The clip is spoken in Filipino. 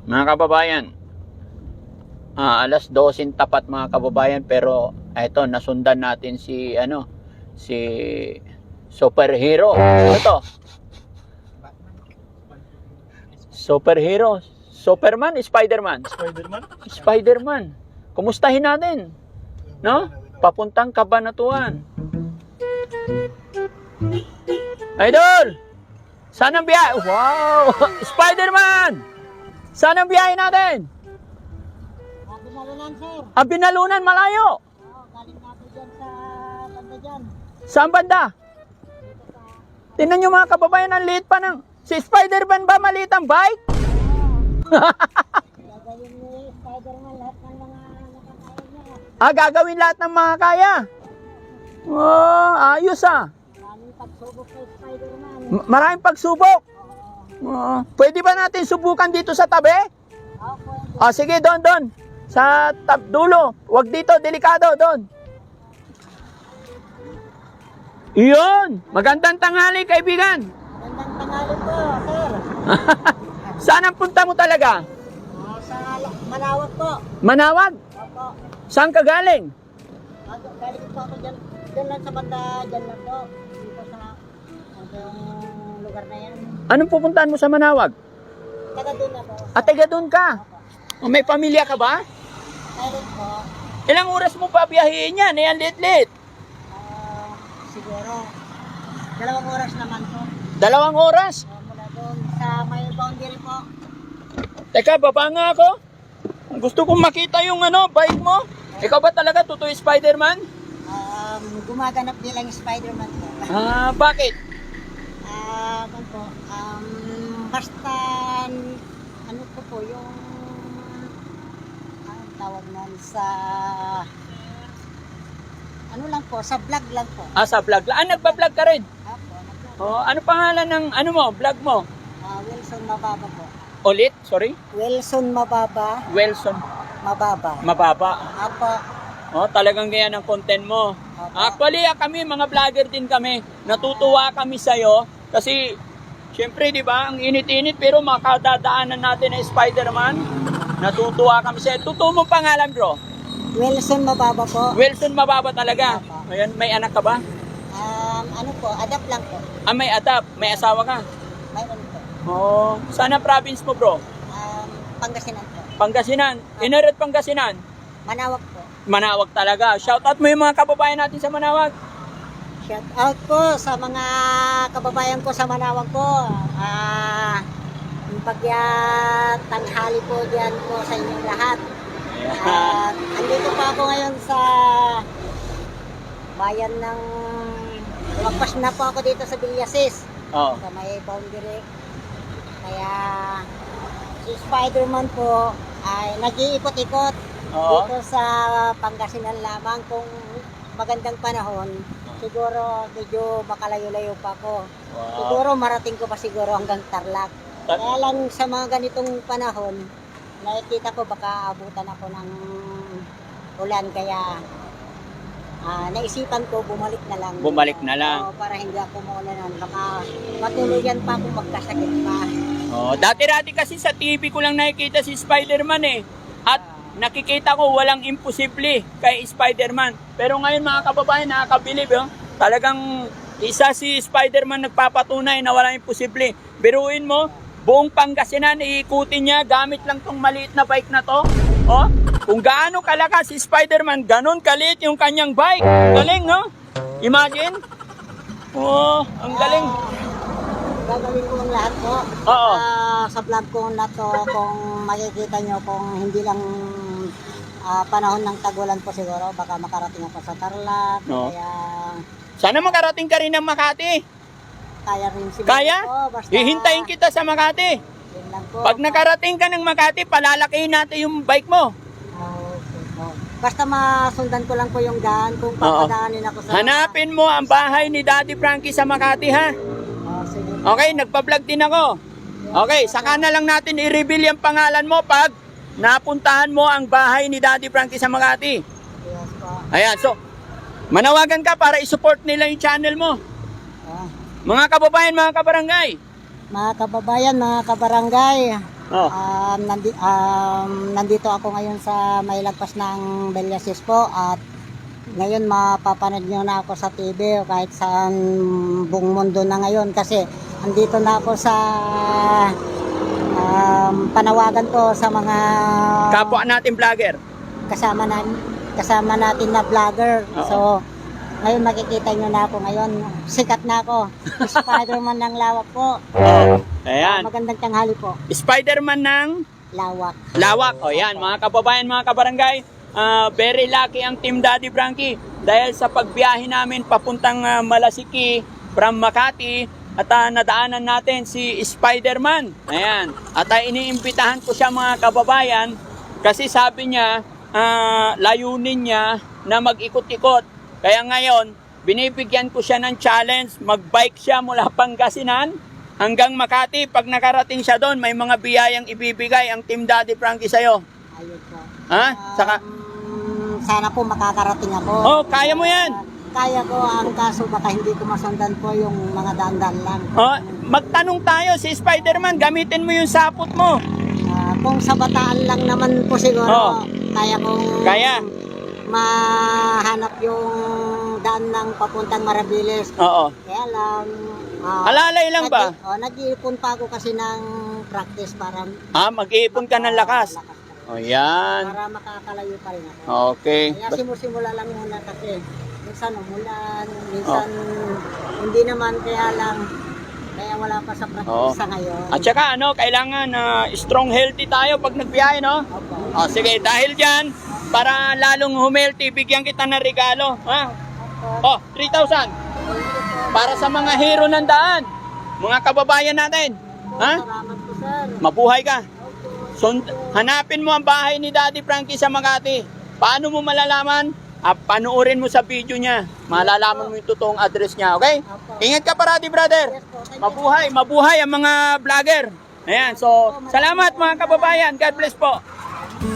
Mga kababayan, alas 12 tapat mga kababayan, pero eto nasundan natin si si superhero. Ano to? Superhero. Superman, Spiderman. Spider-Man? Spiderman. Kumustahin natin, no? Papuntang Cabanatuan. Idol! Saan ang biyahe? Wow! Spiderman! Saan ang biyahe natin? Binalunan, sir. Binalunan, malayo. Oo, galing natin dyan sa banda dyan. Saan banda? Tingnan nyo mga kababayan, ang liit pa ng... Si Spider-Man ba maliit ang bike? Gagawin ni Spider-Man lahat ng mga nakakaya niya. Gagawin lahat ng mga kaya. Oh, ayos Maraming pagsubok kay Spider-Man. Maraming pagsubok. Pwede ba natin subukan dito sa tabi? Oo, pwede. Sige, doon. Sa dulo. Huwag dito, delikado, doon. Iyon! Magandang tanghali, kaibigan. Magandang tanghali po, sir. Saan ang punta mo talaga? Sa Manawag po. Manawag? Opo. Saan ka galing? Galing po ako dyan. Dyan lang sa banda, dyan lang po. Dito sa yung lugar na yan. Anong pupuntahan mo sa Manawag? Taga doon na po. Taga doon ka? May pamilya ka ba? Meron po. Ilang oras mo pa biyahiin yan? Ayan, lit-lit. Siguro 2 oras naman po. 2 oras? Mula doon sa may boundary po. Teka, baba nga ako. Gusto kong makita yung bike mo. Ikaw ba talaga totoo Spider-Man? Gumaganap nilang Spider-Man po. Bakit? Ano po, basta ano po yung tawag nun sa ano lang po, sa vlog lang po. Sa vlog lang. Nagpa-vlog ka rin? Apo, nag-vlog. Ano pangalan ng vlog mo? Wilson Mababa po. Ulit? Sorry? Wilson Mababa, Wilson Mababa. Mababa. Apo. Talagang ganyan ang content mo. Apo. Actually, kami, mga vlogger din kami. Natutuwa kami sa'yo kasi, syempre, di ba, ang init-init pero makadadaanan natin ay Spider-Man. Natutuwa kami sa'yo. Totoo mong pangalan, bro? Wilson Mababa po. Wilson Mababa talaga. Apo. Ayan, may anak ka ba? Ano po, adapt lang po. May adopt. May asawa ka? Mayroon po. Saan ang province mo, bro? Pangasinan po. Pangasinan. Inarit Pangasinan. Manawag po. Manawag talaga. Shoutout mo yung mga kababayan natin sa Manawag. Shout out po sa mga kababayan ko sa Manawag po. Yung tanghali po diyan po sa inyong lahat. Andito po ako ngayon sa bayan ng Magpas na po ako dito sa Villasis. Sa may boundary. Kaya si Spider-Man po ay nag-iikot-ikot dito sa Pangasinan lamang. Kung magandang panahon, siguro medyo makalayo-layo pa ako. Siguro marating ko pa siguro hanggang Tarlac. Kaya lang sa mga ganitong panahon, nakikita ko baka abutan ako ng ulan. Kaya naisipan ko bumalik na lang. Bumalik na lang. Para hindi ako maulanan. Baka matuluyan pa akong magkasakit pa. Dati-dati kasi sa TV ko lang nakikita si Spider-Man eh. At nakikita ko walang imposible kay Spider-Man. Pero ngayon mga kababayan, nakakabilib. Talagang isa si Spider-Man nagpapatunay na walang imposible. Biruin mo, buong Pangasinan iikutin niya gamit lang tong maliit na bike na to. Kung gaano kalakas si Spider-Man, ganon kaliit yung kanyang bike. Ang galing, no? Imagine. Ang galing. Gagawin ko ang lahat po. Sa vlog ko na to, kung makikita nyo, kung hindi lang panahon ng tagulan po siguro, baka makarating ako sa Tarlac. Kaya sana makarating ka rin ng Makati. kaya rin siguro. Kaya? Basta, Hihintayin kita sa Makati. yun lang po. Pag nakarating ka ng Makati, palalakihin natin yung bike mo. Okay po. Basta masundan ko lang po yung daan kung papadaanin ako sa... Hanapin mo ang bahay ni Daddy Frankie sa Makati, ha? Sige. Okay, nagpa-vlog din ako. Okay, saka na lang natin i-reveal yung pangalan mo pag napuntahan mo ang bahay ni Daddy Frankie sa Makati. Yes po. Ayan, so, manawagan ka para i-support nila yung channel mo. Mga kababayan, mga kabarangay. Mga kababayan, mga kabarangay, Oh. Nandito ako ngayon sa may lagpas ng Villasis po at ngayon mapapanood nyo na ako sa TV o kahit saan buong mundo na ngayon kasi andito na ako sa panawagan ko sa mga Kapwa natin vlogger. kasama natin na vlogger. Oo. So ngayon makikita nyo na ako ngayon. Sikat na ako. Spider-Man ng lawak po. Ayan. Magandang tanghali po. Spider-Man ng Lawak. Lawak. O yan, mga kababayan, mga kabarangay. Very lucky ang Team Daddy Frankie dahil sa pagbiyahe namin papuntang Malasiki from Makati at nadaanan natin si Spider-Man. Ayan. At iniimbitahan ko siya mga kababayan kasi sabi niya layunin niya na mag-ikot-ikot. Kaya ngayon, binibigyan ko siya ng challenge. Mag-bike siya mula Pangasinan hanggang Makati. Pag nakarating siya doon, may mga biyayang ibibigay ang Team Daddy Frankie sa'yo. Ayun po. Ha? Saka, Sana po makakarating ako. oh, kaya mo yan. Kaya ko, ang kaso baka hindi ko masundan po yung mga dandan lang. Oh, magtanong tayo si Spider-Man, gamitin mo yung sapot mo. Kung sa bataan lang naman po siguro, Oh. kaya kong Kaya. mahanap yung daan ng papuntang Marabilis. Oo. Kaya lang, Alalay lang ba? nag-iipon pa ako kasi ng practice para Mag-iipon ka ng lakas. O yan. para makakalayo pa rin ako. Okay. Kaya simula lang muna kasi minsan umulan, minsan hindi naman, kaya lang kaya wala pa sa practice sa ngayon. At saka kailangan strong healthy tayo pag nagbiyahe, no? Opo. O sige, dahil dyan, para lalong humelty, bigyan kita ng regalo. Ha? Opo. 3,000. Para sa mga hero ng daan. Mga kababayan natin. Ha? Salamat po, sir. Mabuhay ka. Hanapin mo ang bahay ni Daddy Frankie sa Makati. Paano mo malalaman? Panoorin mo sa video niya. Malalaman mo yung totoong address niya, okay? Ingat ka parati, brother. Yes po, thank you. Mabuhay ang mga vlogger. Ayan, so salamat mga kababayan. God bless po.